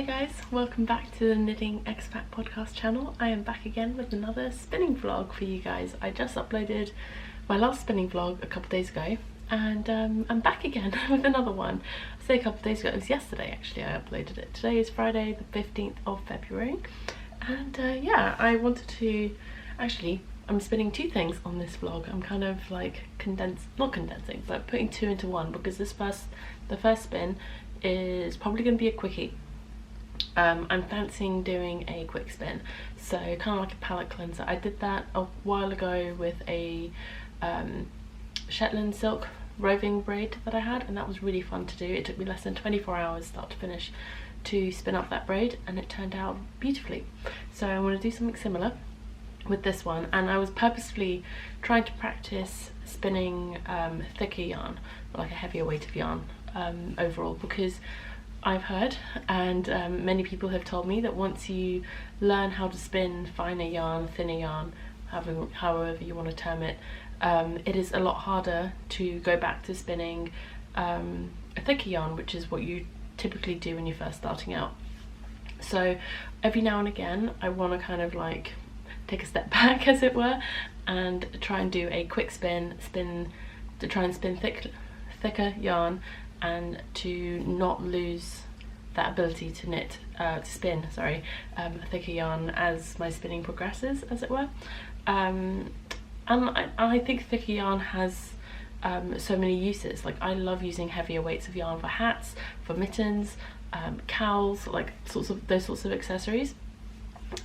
guys, welcome back to the Knitting Expat Podcast channel. I am back again with another spinning vlog for you guys. I just uploaded my last spinning vlog a couple days ago, and I'm back again with another one. I say a couple days ago, it was yesterday actually I uploaded it. Today is Friday the 15th of February, and yeah, I wanted to I'm spinning two things on this vlog. I'm kind of like not condensing, but putting two into one, because the first spin is probably going to be a quickie. I'm fancying doing a quick spin, so kind of like a palette cleanser. I did that a while ago with a Shetland silk roving braid that I had, and that was really fun to do. It took me less than 24 hours start to finish to spin up that braid, and it turned out beautifully. So I want to do something similar with this one, and I was purposefully trying to practice spinning thicker yarn, like a heavier weight of yarn overall, because I've heard, and many people have told me, that once you learn how to spin finer yarn, thinner yarn, however you want to term it, it is a lot harder to go back to spinning a thicker yarn, which is what you typically do when you're first starting out. So every now and again I want to kind of like take a step back, as it were, and try and do a quick spin to try and spin thicker yarn, and to not lose that ability to spin thicker yarn as my spinning progresses, as it were. And I think thicker yarn has so many uses. Like, I love using heavier weights of yarn for hats, for mittens, cowls, like those sorts of accessories.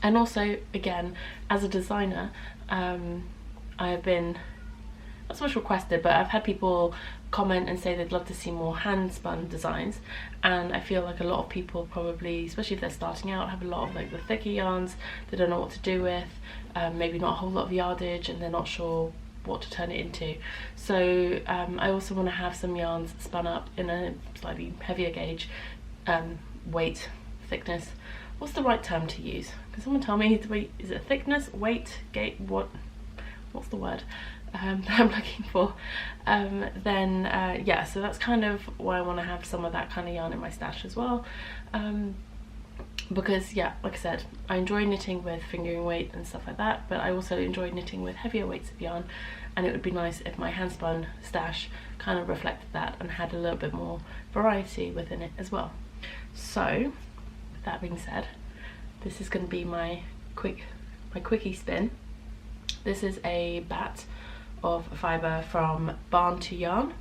And also, again, as a designer, I have been not so much requested, but I've had people comment and say they'd love to see more hand spun designs, and I feel like a lot of people probably, especially if they're starting out, have a lot of like the thicker yarns they don't know what to do with, maybe not a whole lot of yardage, and they're not sure what to turn it into. So I also want to have some yarns spun up in a slightly heavier gauge, weight, thickness. What's the right term to use? Can someone tell me? Is it thickness, weight, gauge? What's the word that I'm looking for? Yeah, so that's kind of why I want to have some of that kind of yarn in my stash as well, because yeah, like I said, I enjoy knitting with fingering weight and stuff like that, but I also enjoy knitting with heavier weights of yarn, and it would be nice if my hand spun stash kind of reflected that and had a little bit more variety within it as well. So with that being said, this is going to be my quickie spin. This is a bat of fibre from Barn to Yarn,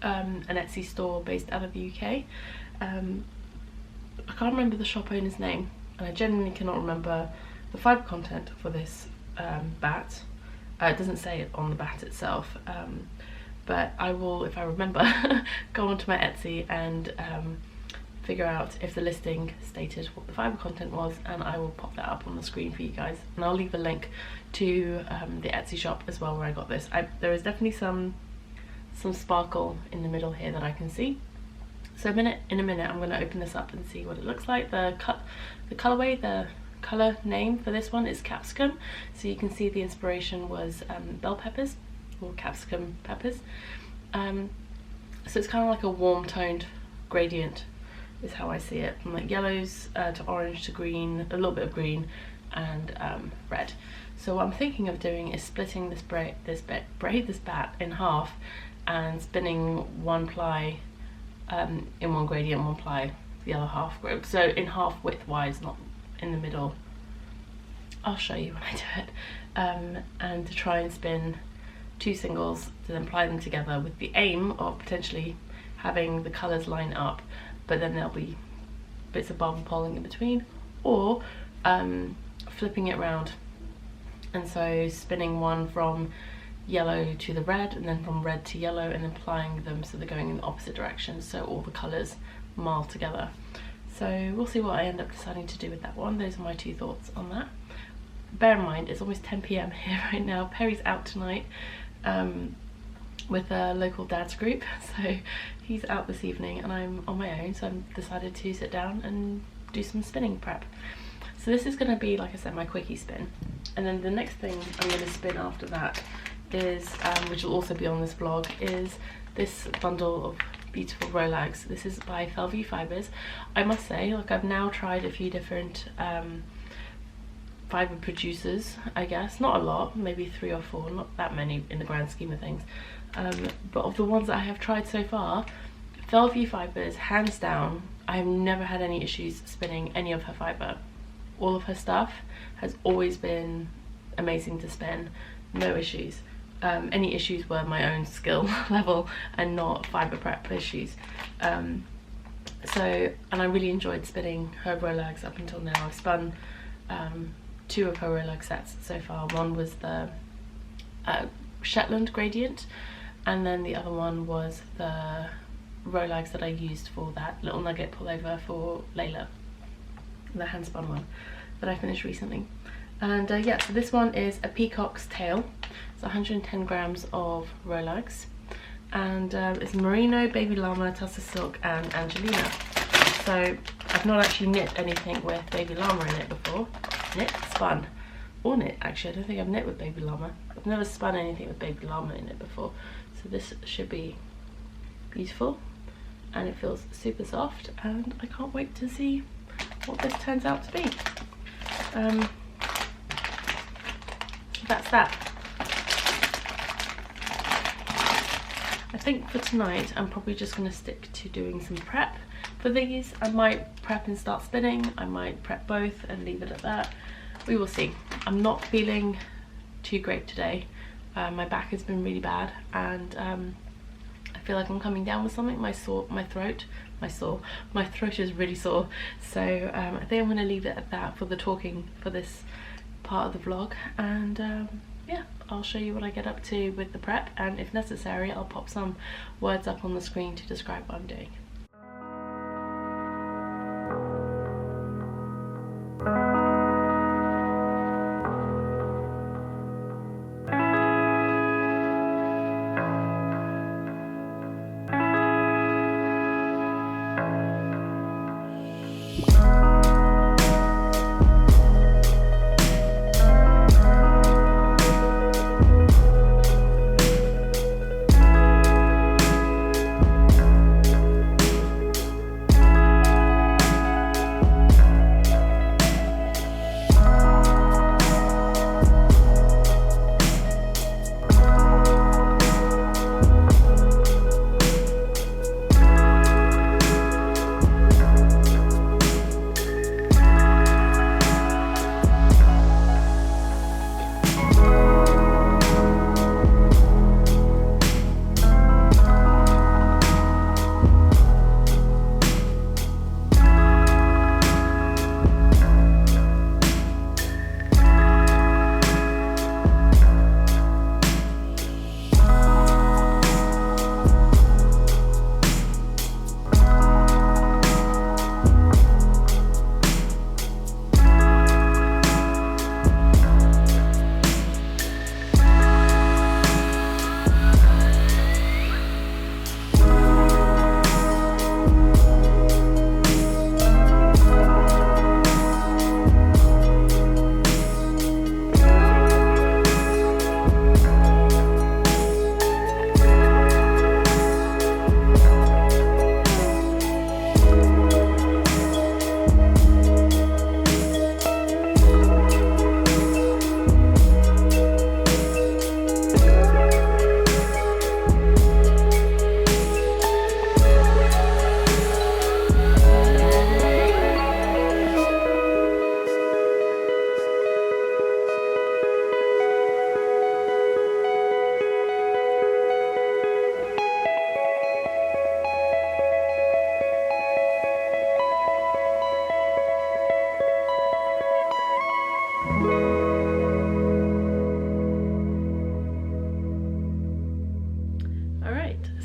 an Etsy store based out of the UK. I can't remember the shop owner's name, and I genuinely cannot remember the fibre content for this bat. It doesn't say it on the bat itself, but I will, if I remember, go onto my Etsy and figure out if the listing stated what the fibre content was, and I will pop that up on the screen for you guys, and I'll leave a link to the Etsy shop as well where I got this. There is definitely some sparkle in the middle here that I can see. So in a minute I'm going to open this up and see what it looks like. The colorway, the color name for this one is Capsicum, so you can see the inspiration was bell peppers, or capsicum peppers. So it's kind of like a warm toned gradient is how I see it, from like yellows to orange to green, a little bit of green, and red. So what I'm thinking of doing is splitting this bat in half, and spinning one ply in one gradient, one ply the other half, so in half widthwise, not in the middle. I'll show you when I do it. And to try and spin two singles to then ply them together, with the aim of potentially having the colours line up, but then there'll be bits of bubble polling in between, or flipping it around, and so spinning one from yellow to the red, and then from red to yellow, and then plying them so they're going in the opposite direction, so all the colours marl together. So we'll see what I end up deciding to do with that one. Those are my two thoughts on that. Bear in mind, it's almost 10 PM here right now. Perry's out tonight with a local dad's group, so he's out this evening and I'm on my own, so I've decided to sit down and do some spinning prep. So this is going to be, like I said, my quickie spin, and then the next thing I'm going to spin after that is, which will also be on this vlog, is this bundle of beautiful Rolags. This is by Fell View Fibres. I must say, like, I've now tried a few different fibre producers, I guess. Not a lot, maybe 3 or 4, not that many in the grand scheme of things. But of the ones that I have tried so far, Fell View Fibres, hands down, I have never had any issues spinning any of her fibre. All of her stuff has always been amazing to spin, no issues. Any issues were my own skill level and not fibre prep issues. And I really enjoyed spinning her Rolags up until now. I've spun 2 of her Rolag sets so far. One was the Shetland gradient, and then the other one was the Rolags that I used for that little nugget pullover for Layla, the hand spun one that I finished recently. And yeah, so this one is a peacock's tail. It's 110 grams of Rolags, and it's merino, baby llama, tussar silk and Angelina. So I've not actually knit anything with baby llama in it before. Knit, spun, or knit. Actually, I don't think I've knit with baby llama. I've never spun anything with baby llama in it before, so this should be beautiful, and it feels super soft, and I can't wait to see what this turns out to be. That's that. I think for tonight I'm probably just going to stick to doing some prep for these. I might prep and start spinning, I might prep both and leave it at that. We will see. I'm not feeling too great today. My back has been really bad, and I feel like I'm coming down with something. My throat is really sore, so I think I'm going to leave it at that for the talking for this part of the vlog, and yeah, I'll show you what I get up to with the prep, and if necessary I'll pop some words up on the screen to describe what I'm doing.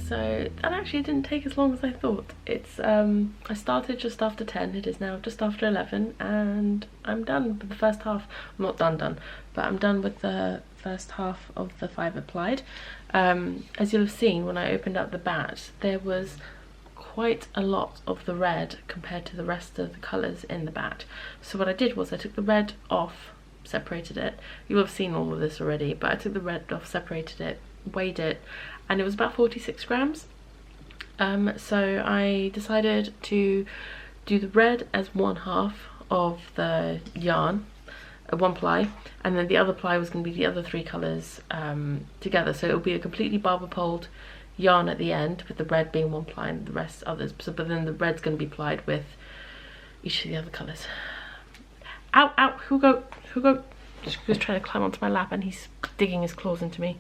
So that actually didn't take as long as I thought. It's I started just after 10, it is now just after 11, and I'm done with the first half. I'm not done, but I'm done with the first half of the fibre applied. As you'll have seen when I opened up the bat, there was quite a lot of the red compared to the rest of the colours in the bat. So what I did was I took the red off, separated it. You will have seen all of this already, but I took the red off, separated it, weighed it, and it was about 46 grams. So I decided to do the red as one half of the yarn, one ply, and then the other ply was going to be the other 3 colours together. So it'll be a completely barber poled yarn at the end, with the red being one ply and the rest others. So, but then the red's going to be plied with each of the other colours. Ow, ow, Hugo. Hugo's trying to climb onto my lap and he's digging his claws into me.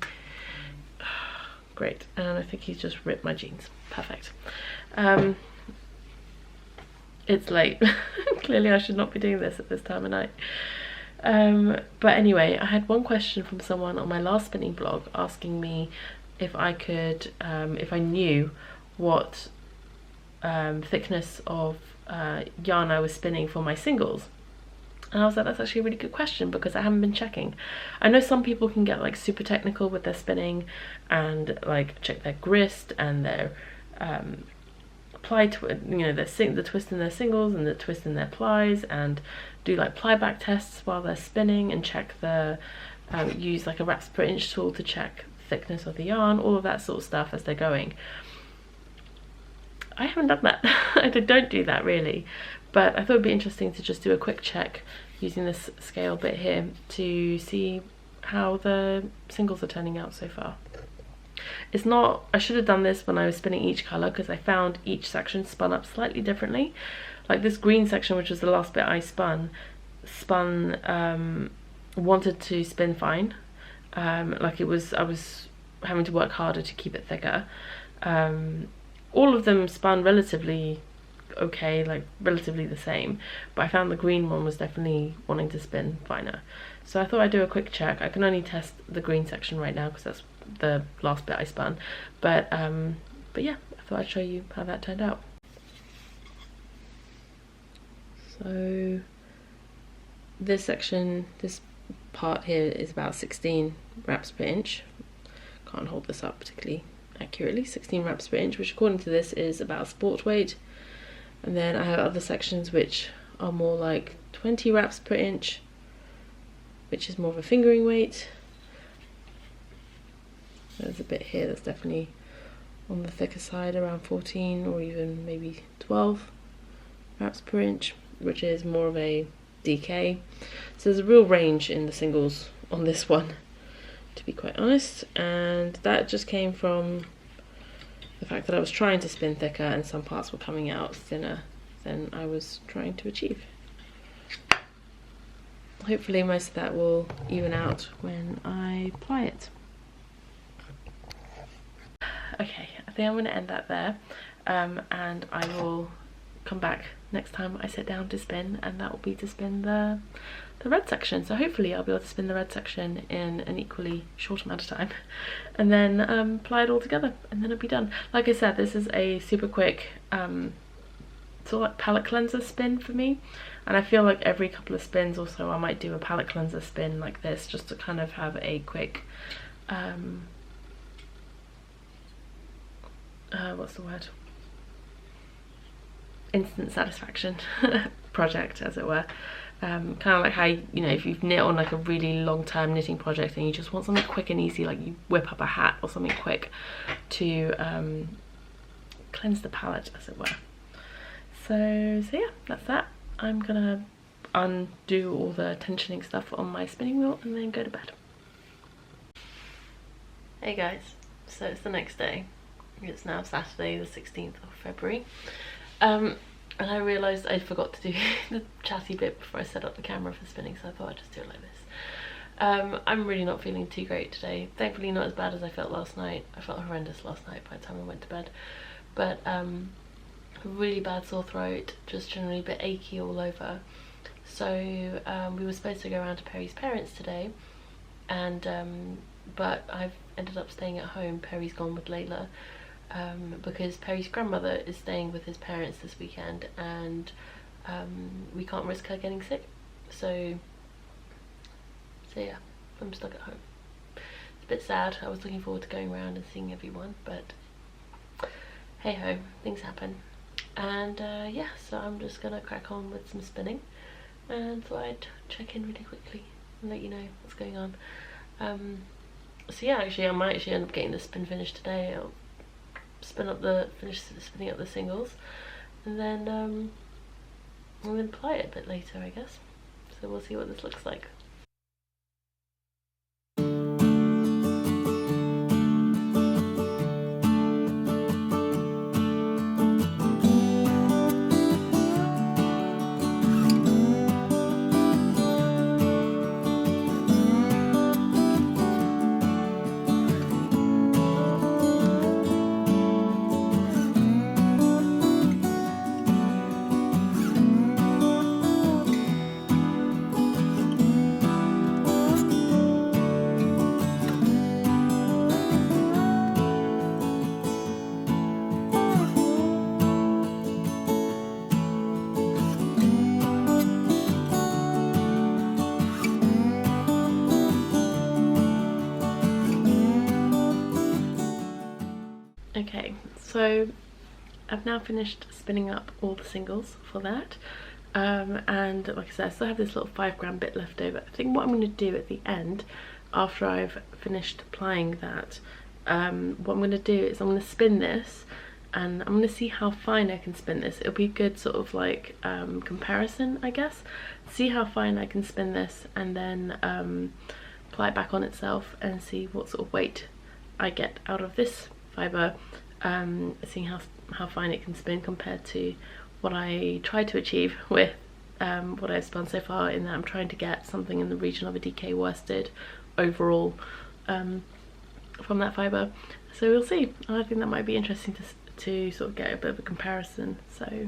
Great, and I think he's just ripped my jeans. Perfect. It's late. Clearly I should not be doing this at this time of night. But anyway, I had one question from someone on my last spinning blog asking me if I could, if I knew what thickness of yarn I was spinning for my singles. And I was like, that's actually a really good question because I haven't been checking. I know some people can get like super technical with their spinning and like check their grist and their ply, the twist in their singles and the twist in their plies, and do like ply back tests while they're spinning and check the, use like a wraps per inch tool to check thickness of the yarn, all of that sort of stuff as they're going. I haven't done that. I don't do that really, but I thought it'd be interesting to just do a quick check using this scale bit here to see how the singles are turning out so far. It's not, I should have done this when I was spinning each colour because I found each section spun up slightly differently. Like this green section, which was the last bit I wanted to spin fine. Like I was having to work harder to keep it thicker. All of them spun relatively okay, like relatively the same, but I found the green one was definitely wanting to spin finer. So I thought I'd do a quick check. I can only test the green section right now because that's the last bit I spun, but yeah, I thought I'd show you how that turned out. So this section, this part here is about 16 wraps per inch. Can't hold this up particularly accurately. 16 wraps per inch, which according to this is about sport weight. And then I have other sections which are more like 20 wraps per inch, which is more of a fingering weight. There's a bit here that's definitely on the thicker side, around 14 or even maybe 12 wraps per inch, which is more of a DK. So there's a real range in the singles on this one, to be quite honest, and that just came from the fact that I was trying to spin thicker and some parts were coming out thinner than I was trying to achieve. Hopefully most of that will even out when I ply it. Okay, I think I'm going to end that there, and I will come back next time I sit down to spin, and that will be to spin the red section. So hopefully I'll be able to spin the red section in an equally short amount of time, and then ply it all together, and then it'll be done. Like I said, this is a super quick sort of like palette cleanser spin for me, and I feel like every couple of spins or so I might do a palette cleanser spin like this, just to kind of have a quick what's the word? Instant satisfaction project, as it were. Kind of like how, you know, if you've knit on like a really long-term knitting project and you just want something quick and easy, like you whip up a hat or something quick to cleanse the palette, as it were. So yeah, that's that. I'm gonna undo all the tensioning stuff on my spinning wheel and then go to bed. Hey guys, so it's the next day. It's now Saturday the 16th of February. And I realised I forgot to do the chatty bit before I set up the camera for spinning, so I thought I'd just do it like this. I'm really not feeling too great today. Thankfully not as bad as I felt last night. I felt horrendous last night by the time I went to bed. But really bad sore throat, just generally a bit achy all over. So we were supposed to go around to Perry's parents today, and but I've ended up staying at home. Perry's gone with Layla. Because Perry's grandmother is staying with his parents this weekend, and we can't risk her getting sick. So yeah, I'm stuck at home. It's a bit sad. I was looking forward to going around and seeing everyone, but hey ho, things happen. And yeah, so I'm just gonna crack on with some spinning, and thought I'd check in really quickly and let you know what's going on. So yeah, actually I might actually end up getting the spin finished today. finish spinning up the singles, and then apply it a bit later, I guess. So we'll see what this looks like. Okay, so I've now finished spinning up all the singles for that, and like I said, I still have this little 5 gram bit left over. I think what I'm going to do at the end, after I've finished applying that, what I'm going to do is I'm going to spin this, and I'm going to see how fine I can spin this. It'll be a good sort of like comparison, I guess. See how fine I can spin this, and then apply it back on itself and see what sort of weight I get out of this fibre, seeing how fine it can spin compared to what I tried to achieve with what I've spun so far, in that I'm trying to get something in the region of a DK worsted overall from that fibre. So we'll see. I think that might be interesting to sort of get a bit of a comparison. So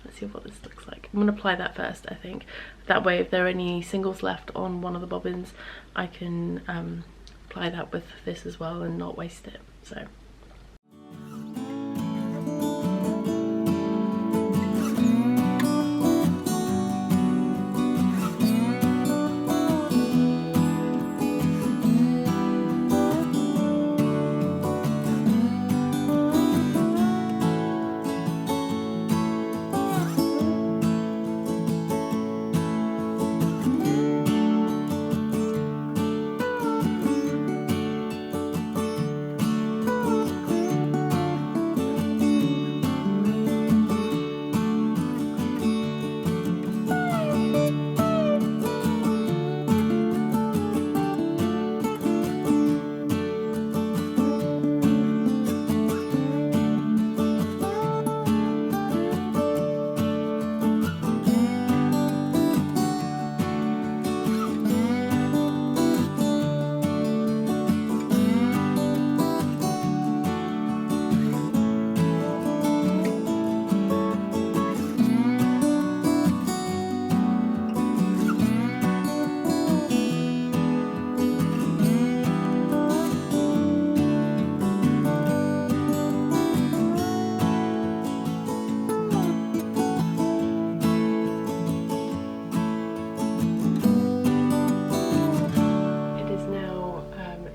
let's see what this looks like. I'm going to apply that first, I think. That way, if there are any singles left on one of the bobbins, I can apply that with this as well and not waste it. So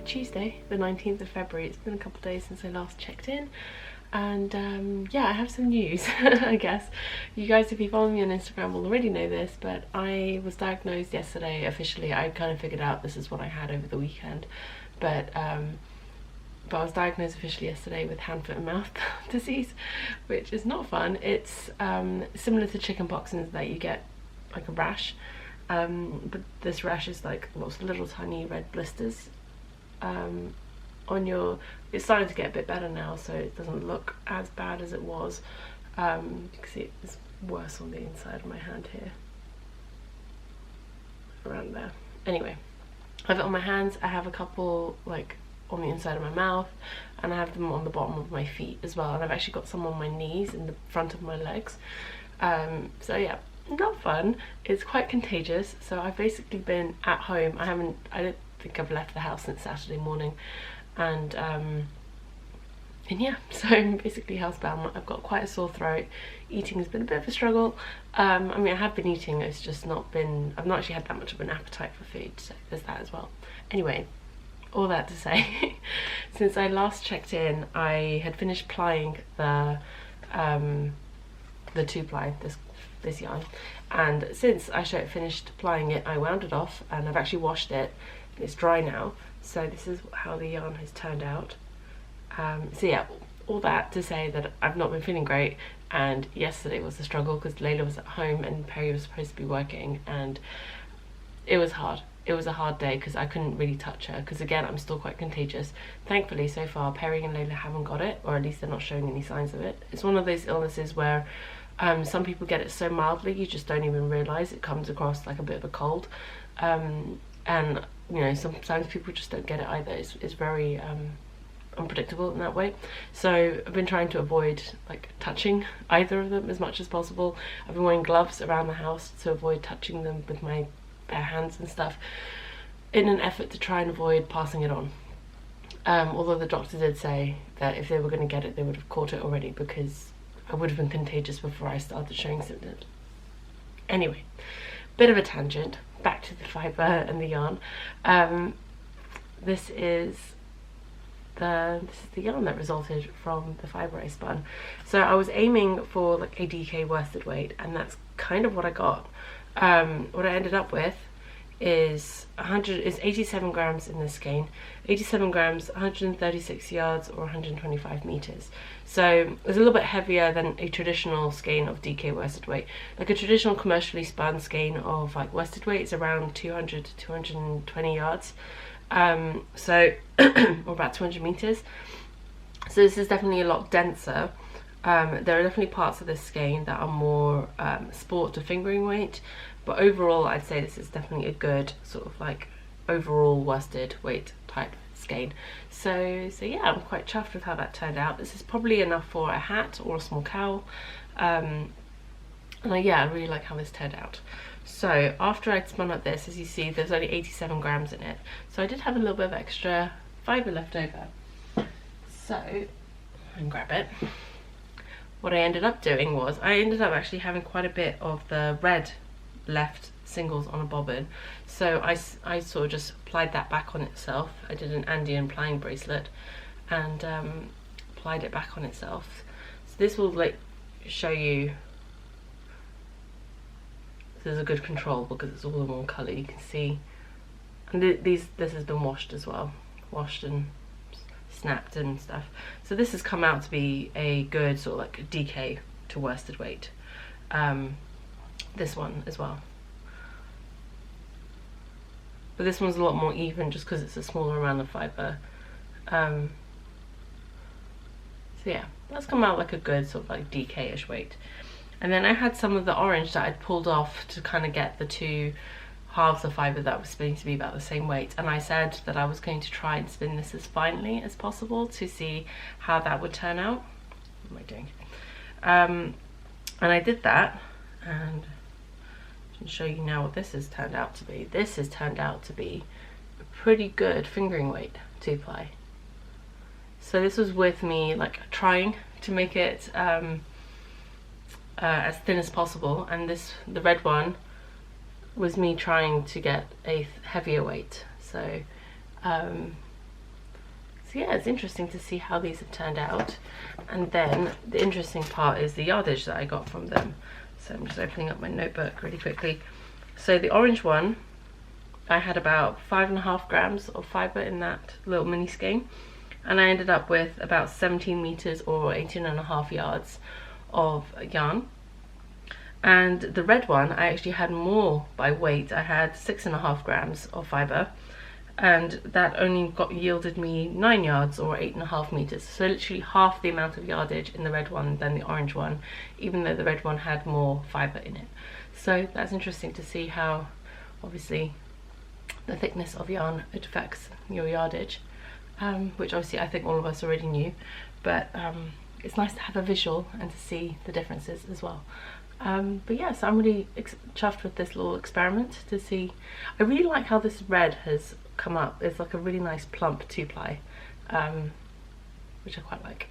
Tuesday, the 19th of February. It's been a couple of days since I last checked in, and yeah, I have some news. I guess you guys, if you follow me on Instagram, will already know this, but I was diagnosed yesterday officially. I kind of figured out this is what I had over the weekend, but I was diagnosed officially yesterday with hand, foot and mouth disease, which is not fun. It's similar to chickenpox in that you get like a rash, but this rash is like lots of little tiny red blisters on your. It's starting to get a bit better now, so it doesn't look as bad as it was. You can see it's worse on the inside of my hand here, around there. Anyway, I have it on my hands. I have a couple like on the inside of my mouth, and I have them on the bottom of my feet as well, and I've actually got some on my knees and the front of my legs. So yeah, not fun. It's quite contagious, so I've basically been at home. I don't think I've left the house since Saturday morning, and yeah, so I'm basically housebound. I've got quite a sore throat. Eating has been a bit of a struggle. I mean, I have been eating, it's just not been, I've not actually had that much of an appetite for food, so there's that as well. Anyway, all that to say, since I last checked in, I had finished plying the 2-ply, this yarn, and since I finished plying it, I wound it off, and I've actually washed it. It's dry now, so this is how the yarn has turned out. So yeah, all that to say that I've not been feeling great, and yesterday was a struggle because Layla was at home and Perry was supposed to be working, and it was hard. It was a hard day because I couldn't really touch her because, again, I'm still quite contagious. Thankfully, so far, Perry and Layla haven't got it, or at least they're not showing any signs of it. It's one of those illnesses where some people get it so mildly you just don't even realise it comes across like a bit of a cold. And, you know, sometimes people just don't get it either. It's very unpredictable in that way. So I've been trying to avoid like touching either of them as much as possible. I've been wearing gloves around the house to avoid touching them with my bare hands and stuff, in an effort to try and avoid passing it on. Although the doctor did say that if they were going to get it, they would have caught it already because I would have been contagious before I started showing symptoms. Anyway, bit of a tangent, back to the fibre and the yarn. This is the yarn that resulted from the fibre I spun. So I was aiming for like a DK worsted weight, and that's kind of what I got. What I ended up with is 87 grams in this skein, 87 grams, 136 yards or 125 meters. So it's a little bit heavier than a traditional skein of DK worsted weight. Like a traditional commercially spun skein of like worsted weight is around 200 to 220 yards, or about 200 meters. So this is definitely a lot denser. There are definitely parts of this skein that are more sport to fingering weight, but overall I'd say this is definitely a good sort of like overall worsted weight type skein. So yeah, I'm quite chuffed with how that turned out. This is probably enough for a hat or a small cowl, and yeah, I really like how this turned out. So after I'd spun up this, as you see, there's only 87 grams in it, so I did have a little bit of extra fibre left over. So I can grab it. What I ended up doing was I ended up actually having quite a bit of the red left singles on a bobbin, so I sort of just applied that back on itself. I did an Andean plying bracelet and applied it back on itself. So this will like show you there's a good control because it's all in one colour, you can see. And this has been washed as well, washed and snapped and stuff. So this has come out to be a good sort of like DK to worsted weight. This one as well. But this one's a lot more even just because it's a smaller amount of fibre. So yeah, that's come out like a good sort of like DK-ish weight. And then I had some of the orange that I'd pulled off to kind of get the two halves of fibre that was spinning to be about the same weight, and I said that I was going to try and spin this as finely as possible to see how that would turn out. What am I doing? And I did that, and I can show you now what this has turned out to be. This has turned out to be a pretty good fingering weight 2-ply. So this was with me like trying to make it as thin as possible, and the red one was me trying to get a heavier weight. So yeah, it's interesting to see how these have turned out. And then the interesting part is the yardage that I got from them. So I'm just opening up my notebook really quickly. So the orange one, I had about 5.5 grams of fibre in that little mini skein, and I ended up with about 17 meters or 18.5 yards of yarn. And the red one, I actually had more by weight. I had 6.5 grams of fibre, and that only yielded me 9 yards or 8.5 meters. So literally half the amount of yardage in the red one than the orange one, even though the red one had more fibre in it. So that's interesting to see how obviously the thickness of yarn affects your yardage, which obviously I think all of us already knew, but it's nice to have a visual and to see the differences as well. But yeah, so I'm really chuffed with this little experiment to see. I really like how this red has come up. It's like a really nice plump 2-ply, which I quite like.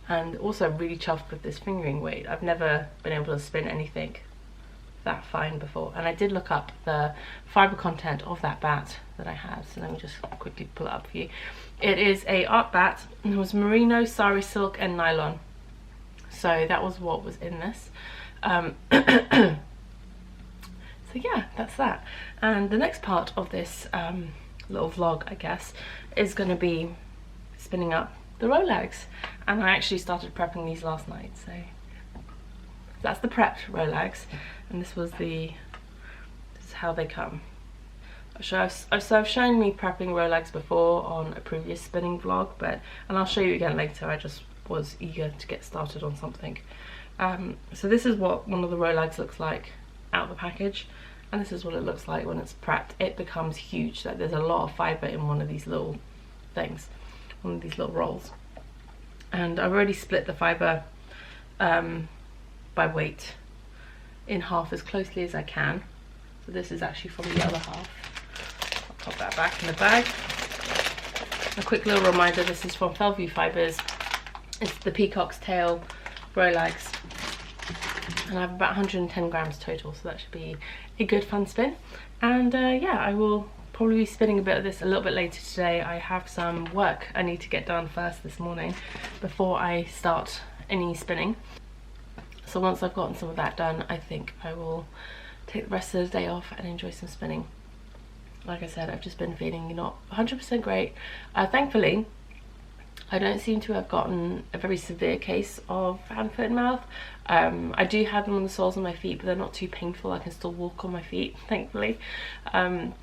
And also really chuffed with this fingering weight. I've never been able to spin anything that fine before, and I did look up the fibre content of that bat that I had, so let me just quickly pull it up for you. It is a Art Batt, and it was merino, sari silk and nylon. So that was what was in this. So yeah, that's that. And the next part of this little vlog, I guess, is going to be spinning up the Rolags, and I actually started prepping these last night, so that's the prepped Rolags, and this is how they come. So I've shown me prepping Rolags before on a previous spinning vlog, and I'll show you again later. I just was eager to get started on something. So this is what one of the Rolags looks like out of the package, and this is what it looks like when it's prepped. It becomes huge. Like, there's a lot of fibre in one of these little things, one of these little rolls, and I've already split the fibre by weight in half as closely as I can. So this is actually from the other half. I'll pop that back in the bag. A quick little reminder, this is from Fell View Fibres. It's the peacock's tail Rolags, and I have about 110 grams total, so that should be a good fun spin. And yeah, I will probably be spinning a bit of this a little bit later today. I have some work I need to get done first this morning before I start any spinning. So once I've gotten some of that done, I think I will take the rest of the day off and enjoy some spinning. Like I said, I've just been feeling not 100% great. Thankfully, I don't seem to have gotten a very severe case of hand, foot and mouth. I do have them on the soles of my feet, but they're not too painful. I can still walk on my feet, thankfully. And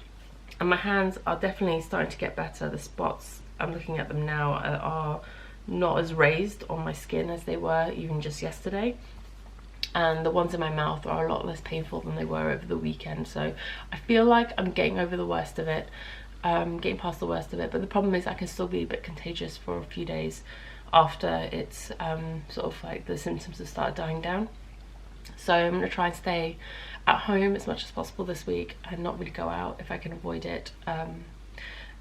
my hands are definitely starting to get better. The spots, I'm looking at them now, are not as raised on my skin as they were even just yesterday. And the ones in my mouth are a lot less painful than they were over the weekend. So I feel like I'm getting over the worst of it, getting past the worst of it. But the problem is I can still be a bit contagious for a few days after it's sort of like the symptoms have started dying down. So I'm going to try and stay at home as much as possible this week and not really go out if I can avoid it. And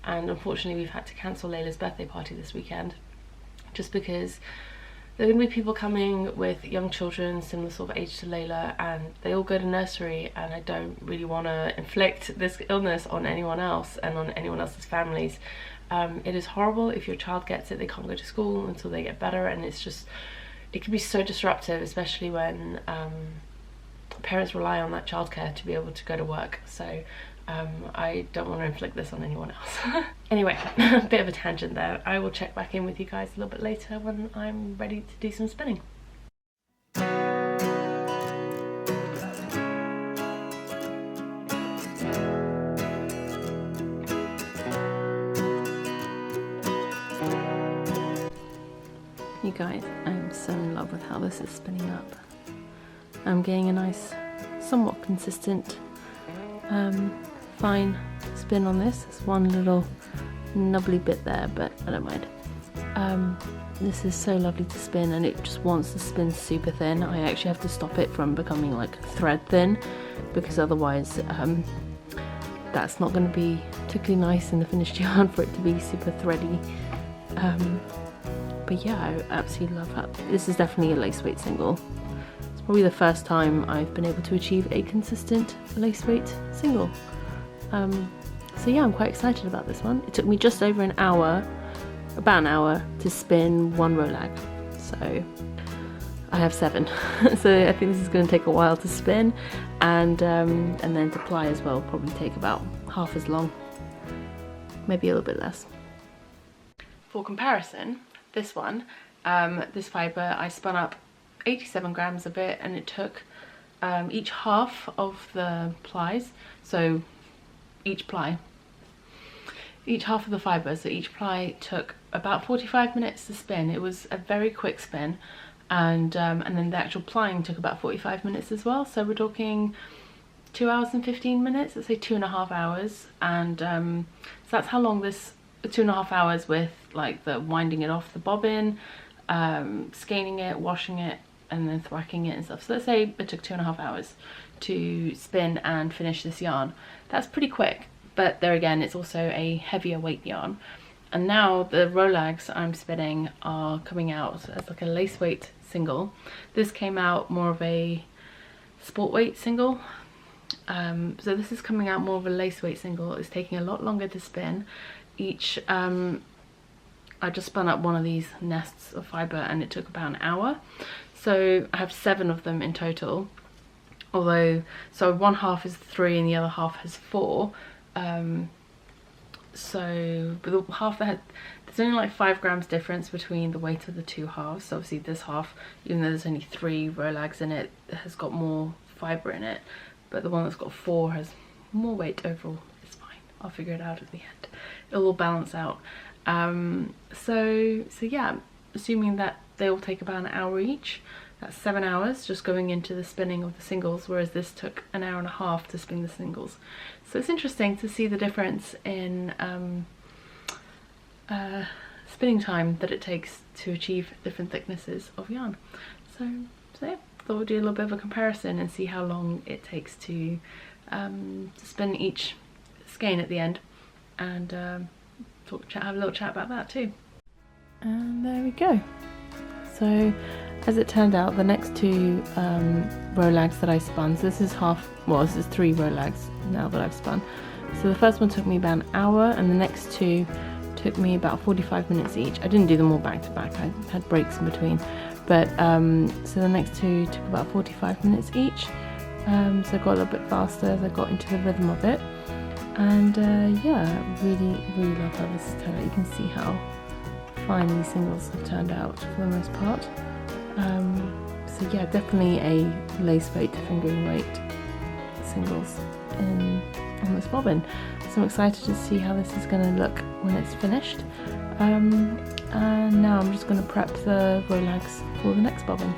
unfortunately we've had to cancel Layla's birthday party this weekend, just because there are going to be people coming with young children similar sort of age to Layla, and they all go to nursery, and I don't really want to inflict this illness on anyone else and on anyone else's families. It is horrible if your child gets it. They can't go to school until they get better, and it's just, it can be so disruptive, especially when parents rely on that childcare to be able to go to work. So I don't want to inflict this on anyone else. Anyway, a bit of a tangent there. I will check back in with you guys a little bit later when I'm ready to do some spinning. You guys, I'm so in love with how this is spinning up. I'm getting a nice, somewhat consistent, fine spin on this. There's one little nubbly bit there, but I don't mind. This is so lovely to spin, and it just wants to spin super thin. I actually have to stop it from becoming like thread thin, because otherwise that's not going to be particularly nice in the finished yarn for it to be super thready. But yeah, I absolutely love that. This is definitely a lace weight single. It's probably the first time I've been able to achieve a consistent lace weight single. So yeah, I'm quite excited about this one. It took me just over an hour, about an hour, to spin one Rolag. So I have 7. So I think this is going to take a while to spin, and then to ply as well, probably take about half as long, maybe a little bit less. For comparison, this one, this fibre, I spun up 87 grams of it, and it took each half of the plies, so each half of the fibre, so each ply took about 45 minutes to spin. It was a very quick spin, and then the actual plying took about 45 minutes as well, so we're talking 2 hours and 15 minutes, let's say 2.5 hours, and so that's how long this 2.5 hours with like the winding it off the bobbin, scanning it, washing it, and then thwacking it and stuff. So let's say it took 2.5 hours to spin and finish this yarn. That's pretty quick, but there again, it's also a heavier weight yarn. And now the Rolags I'm spinning are coming out as like a lace weight single. This came out more of a sport weight single. So this is coming out more of a lace weight single. It's taking a lot longer to spin. Each I just spun up one of these nests of fibre, and it took about an hour. So I have 7 of them in total, although, so one half is 3 and the other half has 4. So with half the head, there's only like 5 grams difference between the weight of the 2 halves. So obviously this half, even though there's only 3 Rolags in it, has got more fibre in it, but the one that's got 4 has more weight overall. It's fine, I'll figure it out at the end. It'll all balance out. So yeah, assuming that they all take about an hour each, that's 7 hours just going into the spinning of the singles, whereas this took an hour and a half to spin the singles. So it's interesting to see the difference in spinning time that it takes to achieve different thicknesses of yarn. So yeah, thought we'd do a little bit of a comparison and see how long it takes to spin each skein at the end, and have a little chat about that too. And there we go. So as it turned out, the next 2 Rolags that I spun, so this is 3 Rolags now that I've spun. So the first one took me about an hour, and the next 2 took me about 45 minutes each. I didn't do them all back to back, I had breaks in between, but so the next 2 took about 45 minutes each. So I got a little bit faster as I got into the rhythm of it, and yeah, really love how this has turned out. You can see how fine these singles have turned out for the most part. So yeah, definitely a lace weight to fingering weight singles on this bobbin. So I'm excited to see how this is going to look when it's finished. And now I'm just going to prep the Rolags for the next bobbin.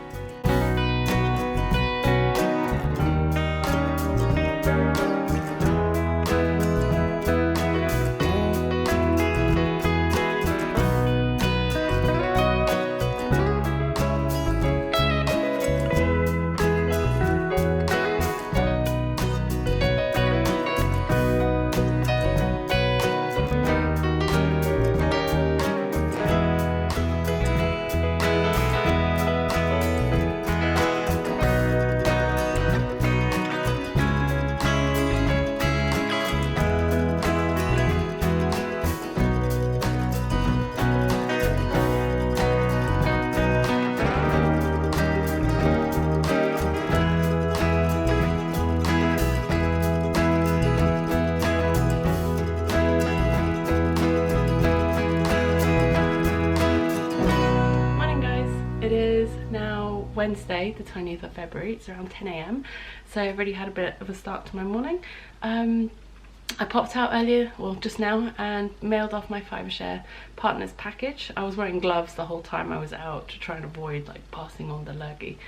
Wednesday, the 20th of February. It's around 10 AM, so I've already had a bit of a start to my morning. I popped out earlier, well just now, and mailed off my Fibershare partner's package. I was wearing gloves the whole time I was out to try and avoid like passing on the lurgy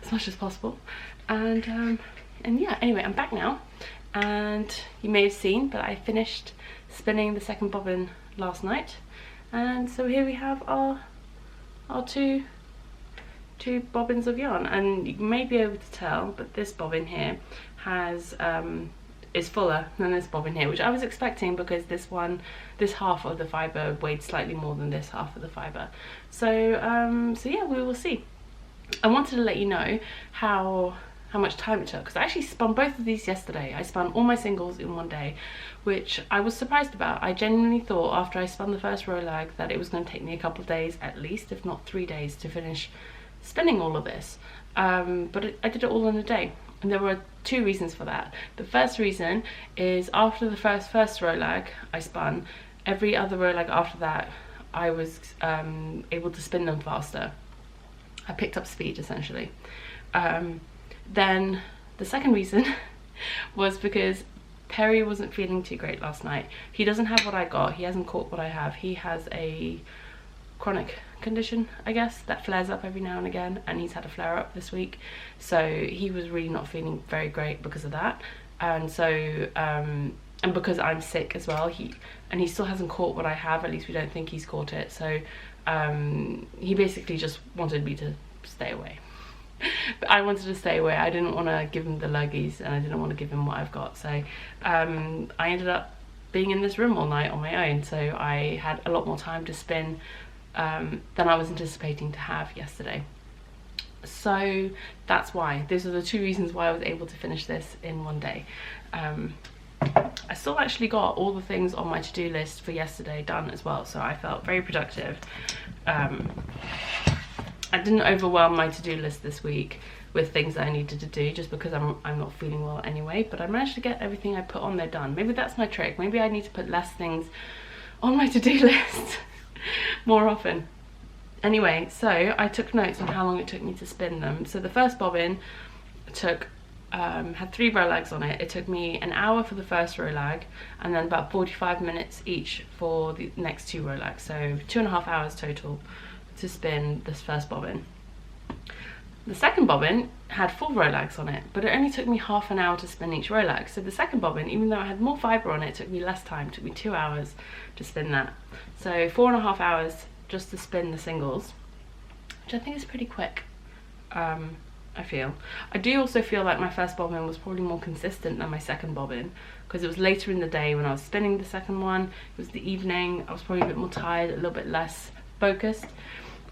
as much as possible. And yeah, anyway, I'm back now, and you may have seen, but I finished spinning the second bobbin last night, and so here we have our two bobbins of yarn. And you may be able to tell, but this bobbin here has is fuller than this bobbin here, which I was expecting, because this half of the fibre weighed slightly more than this half of the fibre. So yeah, we will see. I wanted to let you know how much time it took, because I actually spun both of these yesterday. I spun all my singles in one day, which I was surprised about. I genuinely thought after I spun the first Rolag that it was going to take me a couple of days at least, if not 3 days, to finish spinning all of this, but I did it all in a day, and there were 2 reasons for that. The first reason is after the first Rolag I spun, every other Rolag after that I was able to spin them faster. I picked up speed essentially. Then the second reason was because Perry wasn't feeling too great last night. He doesn't have what I got, he hasn't caught what I have. He has a chronic condition, I guess, that flares up every now and again, and he's had a flare up this week, so he was really not feeling very great because of that. And so and because I'm sick as well, he still hasn't caught what I have, at least we don't think he's caught it. So he basically just wanted me to stay away. But I wanted to stay away. I didn't want to give him the luggies, and I didn't want to give him what I've got, so I ended up being in this room all night on my own, so I had a lot more time to spin than I was anticipating to have yesterday. So that's why. Those are the 2 reasons why I was able to finish this in one day. I still actually got all the things on my to-do list for yesterday done as well, so I felt very productive. I didn't overwhelm my to-do list this week with things that I needed to do, just because I'm not feeling well anyway, but I managed to get everything I put on there done. Maybe that's my trick. Maybe I need to put less things on my to-do list more often. Anyway, so I took notes on how long it took me to spin them. So the first bobbin took had 3 Rolags on it. It took me an hour for the first Rolag, and then about 45 minutes each for the next 2 Rolags, so 2.5 hours total to spin this first bobbin. The second bobbin had 4 Rolags on it, but it only took me half an hour to spin each Rolag. So the second bobbin, even though it had more fibre on it, it took me less time. It took me 2 hours to spin that. So 4.5 hours just to spin the singles, which I think is pretty quick. I feel. I do also feel like my first bobbin was probably more consistent than my second bobbin, because it was later in the day when I was spinning the second one. It was the evening. I was probably a bit more tired, a little bit less focused.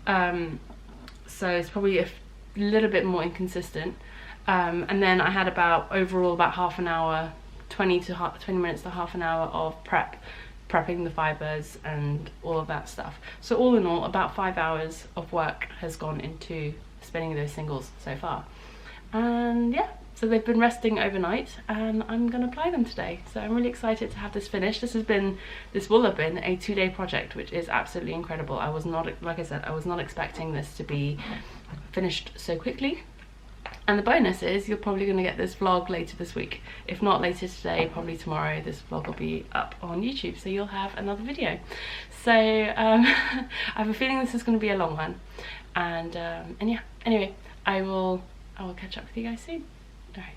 So it's probably a little bit more inconsistent. And then I had overall about half an hour, 20 minutes to half an hour of prepping the fibres and all of that stuff. So all in all, about 5 hours of work has gone into spinning those singles so far. And yeah, so they've been resting overnight, and I'm gonna apply them today. So I'm really excited to have this finished. This will have been a 2-day project, which is absolutely incredible. I was not, like I said, I was not expecting this to be finished so quickly. And the bonus is you're probably going to get this vlog later this week. If not later today, probably tomorrow, this vlog will be up on YouTube, so you'll have another video. So I have a feeling this is going to be a long one. And yeah, anyway, I will catch up with you guys soon. All right.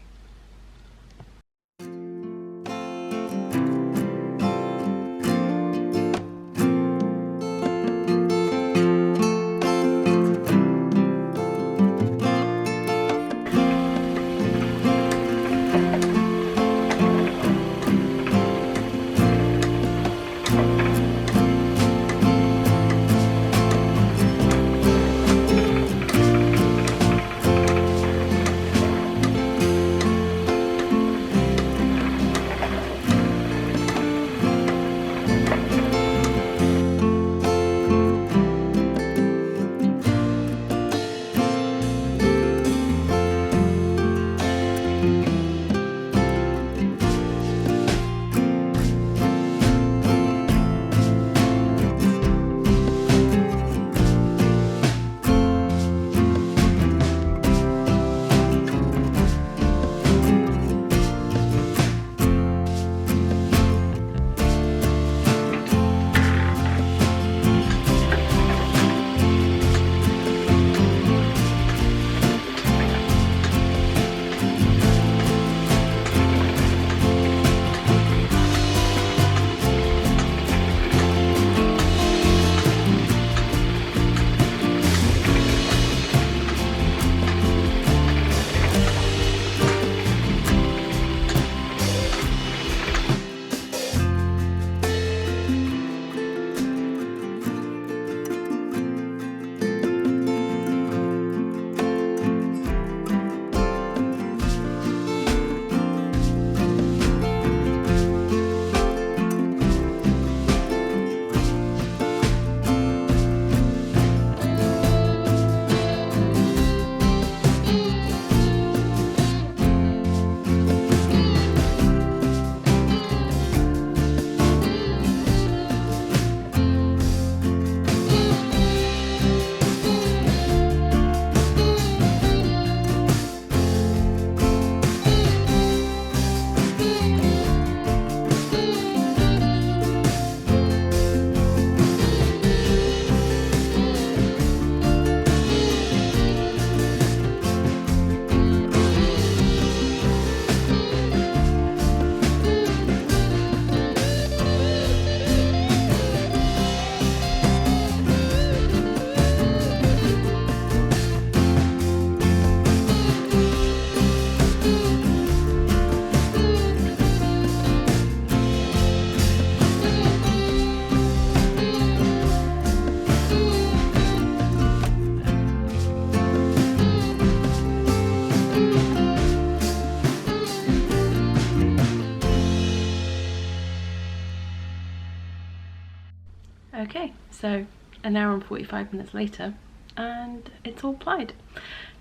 Okay, so an hour and 45 minutes later, and it's all plied.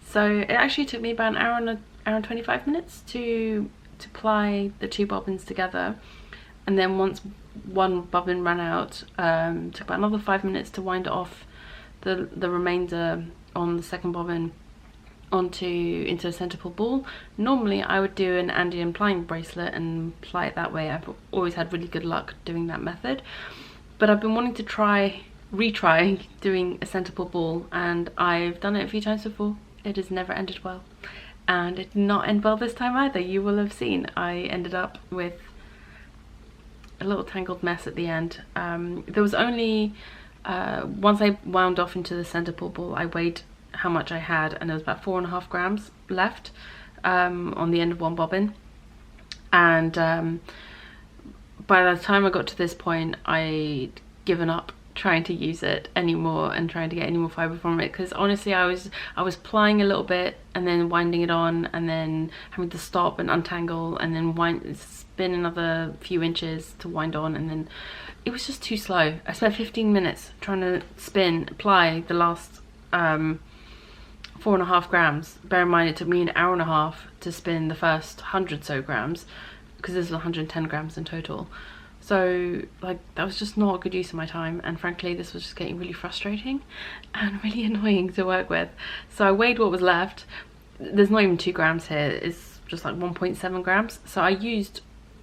So it actually took me about an hour and 25 minutes to ply the 2 bobbins together, and then once one bobbin ran out, took about another 5 minutes to wind it off the remainder on the second bobbin into a centre pull ball. Normally I would do an Andean plying bracelet and ply it that way. I've always had really good luck doing that method, but I've been wanting to retry doing a centre pull ball, and I've done it a few times before. It has never ended well, and it did not end well this time either. You will have seen I ended up with a little tangled mess at the end. There was only once I wound off into the centre pull ball, I weighed how much I had, and there was about 4.5 grams left on the end of one bobbin, and by the time I got to this point, I'd given up trying to use it anymore and trying to get any more fibre from it, because honestly I was plying a little bit and then winding it on, and then having to stop and untangle, and then spin another few inches to wind on, and then it was just too slow. I spent 15 minutes trying to ply the last 4.5 grams. Bear in mind it took me an hour and a half to spin the first 100 so grams, because there's 110 grams in total. So like that was just not a good use of my time, and frankly this was just getting really frustrating and really annoying to work with. So I weighed what was left. There's not even 2 grams here, it's just like 1.7 grams. So I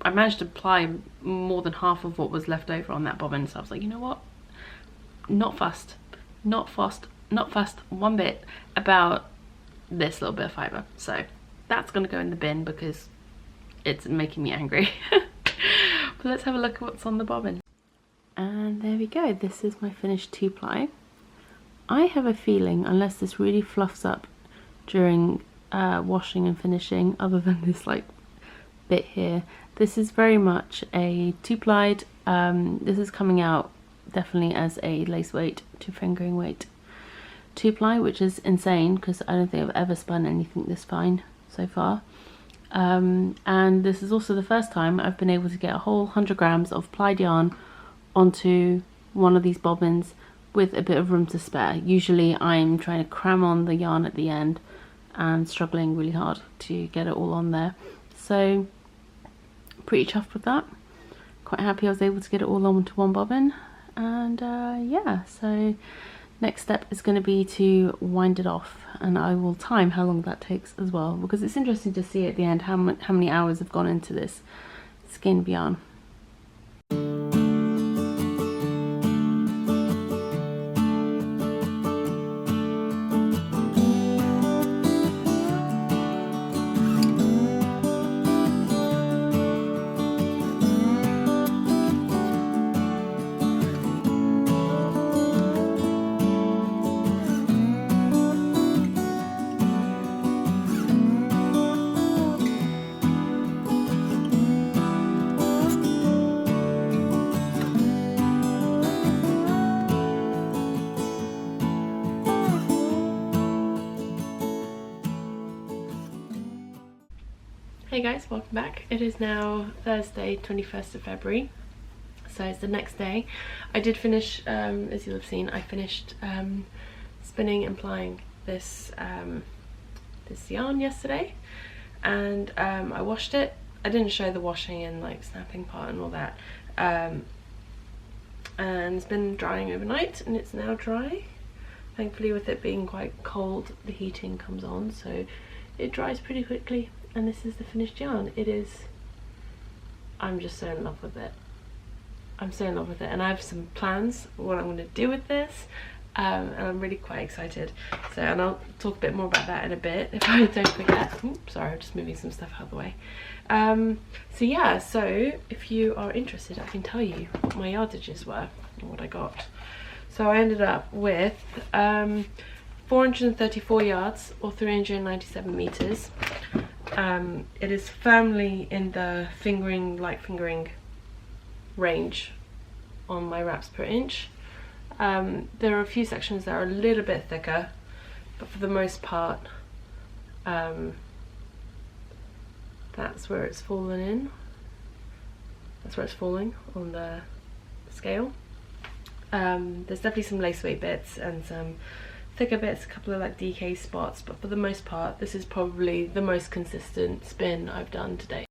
managed to ply more than half of what was left over on that bobbin. So I was like, you know what, not fussed one bit about this little bit of fibre. So that's gonna go in the bin because it's making me angry. But let's have a look at what's on the bobbin. And there we go, this is my finished 2-ply. I have a feeling, unless this really fluffs up during washing and finishing, other than this like bit here, this is very much a 2-plied. This is coming out definitely as a lace weight to fingering weight 2-ply, which is insane because I don't think I've ever spun anything this fine so far. And this is also the first time I've been able to get a whole 100 grams of plied yarn onto one of these bobbins with a bit of room to spare. Usually I'm trying to cram on the yarn at the end and struggling really hard to get it all on there. So pretty chuffed with that. Quite happy I was able to get it all onto one bobbin. And yeah, so next step is going to be to wind it off, and I will time how long that takes as well, because it's interesting to see at the end how many hours have gone into this skein of yarn. Hey guys, welcome back. It is now Thursday, 21st of February, so it's the next day. I did finish, as you'll have seen, I finished spinning and plying this this yarn yesterday, and I washed it. I didn't show the washing and like snapping part and all that, and it's been drying overnight and it's now dry. Thankfully, with it being quite cold, the heating comes on, so it dries pretty quickly. And this is the finished yarn. It is, I'm just so in love with it. I'm so in love with it, and I have some plans what I'm going to do with this, and I'm really quite excited. So, and I'll talk a bit more about that in a bit if I don't forget. Oops, sorry, I'm just moving some stuff out of the way. So yeah, so if you are interested, I can tell you what my yardages were and what I got. So I ended up with 434 yards, or 397 meters. It is firmly in the light fingering range on my wraps per inch. There are a few sections that are a little bit thicker, but for the most part that's where it's fallen in. That's where it's falling on the scale. There's definitely some lace weight bits and some thicker bits, a couple of like DK spots, but for the most part this is probably the most consistent spin I've done today.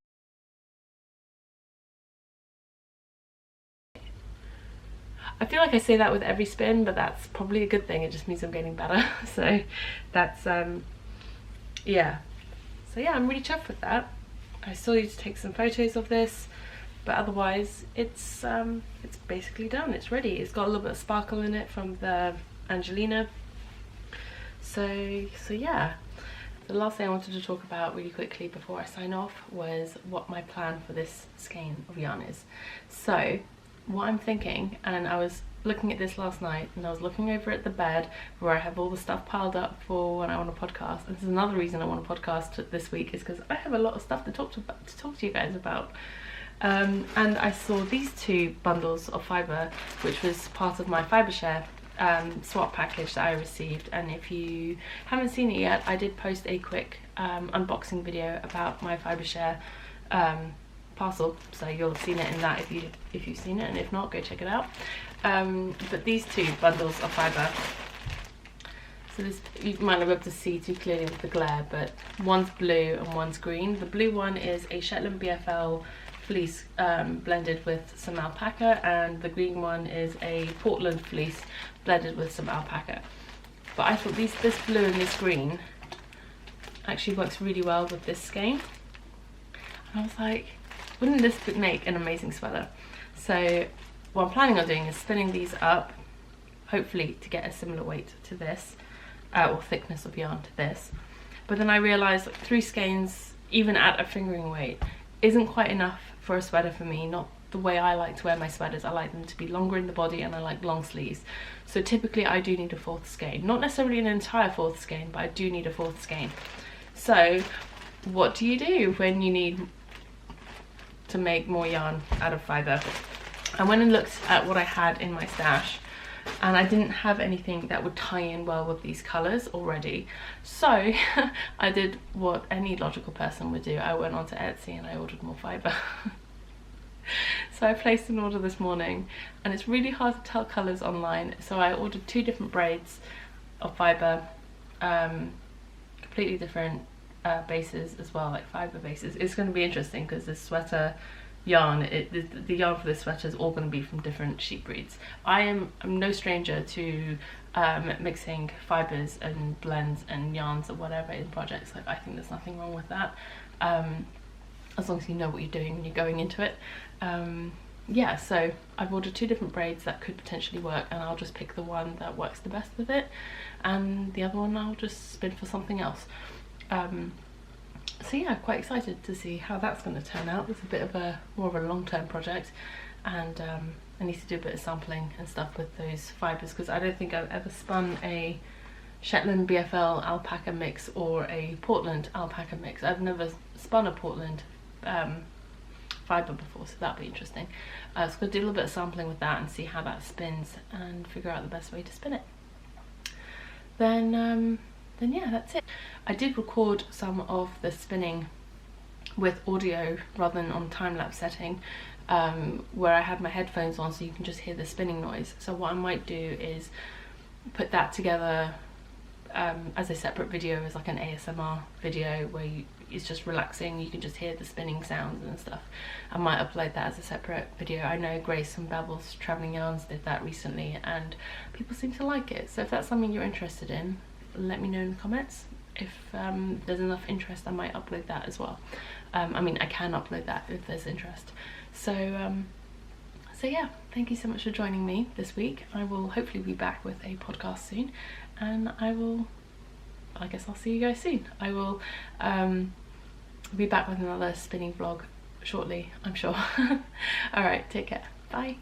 I feel like I say that with every spin, but that's probably a good thing. It just means I'm getting better. So that's yeah. So yeah, I'm really chuffed with that. I still need to take some photos of this, but otherwise it's basically done. It's ready. It's got a little bit of sparkle in it from the Angelina. So yeah. The last thing I wanted to talk about really quickly before I sign off was what my plan for this skein of yarn is. So what I'm thinking, and I was looking at this last night, and I was looking over at the bed where I have all the stuff piled up for when I want to podcast. And this is another reason I want to podcast this week, is because I have a lot of stuff to talk to you guys about. And I saw these 2 bundles of fibre, which was part of my fibre share swap package that I received. And if you haven't seen it yet, I did post a quick unboxing video about my fibre share parcel, so you'll have seen it in that if you've seen it, and if not, go check it out. But these 2 bundles of fibre, so this, you might not be able to see too clearly with the glare, but one's blue and one's green. The blue one is a Shetland BFL fleece blended with some alpaca, and the green one is a Portland fleece blended with some alpaca. But I thought this blue and this green actually works really well with this skein, and I was like, wouldn't this make an amazing sweater? So what I'm planning on doing is spinning these up, hopefully to get a similar weight to this, or thickness of yarn to this. But then I realised like 3 skeins, even at a fingering weight, isn't quite enough for a sweater for me. Not the way I like to wear my sweaters. I like them to be longer in the body, and I like long sleeves. So typically I do need a 4th skein. Not necessarily an entire 4th skein, but I do need a 4th skein. So what do you do when you need to make more yarn out of fibre? I went and looked at what I had in my stash, and I didn't have anything that would tie in well with these colours already. So I did what any logical person would do. I went onto Etsy and I ordered more fibre. So I placed an order this morning, and it's really hard to tell colours online. So I ordered 2 different braids of fibre, completely different bases as well, like fibre bases. It's going to be interesting because this sweater yarn, the yarn for this sweater is all going to be from different sheep breeds. I'm no stranger to mixing fibres and blends and yarns or whatever in projects. Like, I think there's nothing wrong with that, as long as you know what you're doing when you're going into it. Yeah, so I've ordered 2 different braids that could potentially work, and I'll just pick the one that works the best with it, and the other one I'll just spin for something else. So yeah, quite excited to see how that's going to turn out. It's a bit of more of a long-term project, and I need to do a bit of sampling and stuff with those fibres, because I don't think I've ever spun a Shetland BFL alpaca mix or a Portland alpaca mix. I've never spun a Portland fibre before, so that'll be interesting. So I'm going to do a little bit of sampling with that and see how that spins and figure out the best way to spin it. Then yeah, that's it. I did record some of the spinning with audio rather than on time-lapse setting, where I had my headphones on so you can just hear the spinning noise. So what I might do is put that together as a separate video, as like an ASMR video where it's just relaxing, you can just hear the spinning sounds and stuff. I might upload that as a separate video. I know Grace from Bevel's Travelling Yarns did that recently, and people seem to like it. So if that's something you're interested in, let me know in the comments. If there's enough interest, I might upload that as well. I mean, I can upload that if there's interest. So yeah, thank you so much for joining me this week. I will hopefully be back with a podcast soon, and I guess I'll see you guys soon. I will be back with another spinning vlog shortly, I'm sure. Alright, take care. Bye.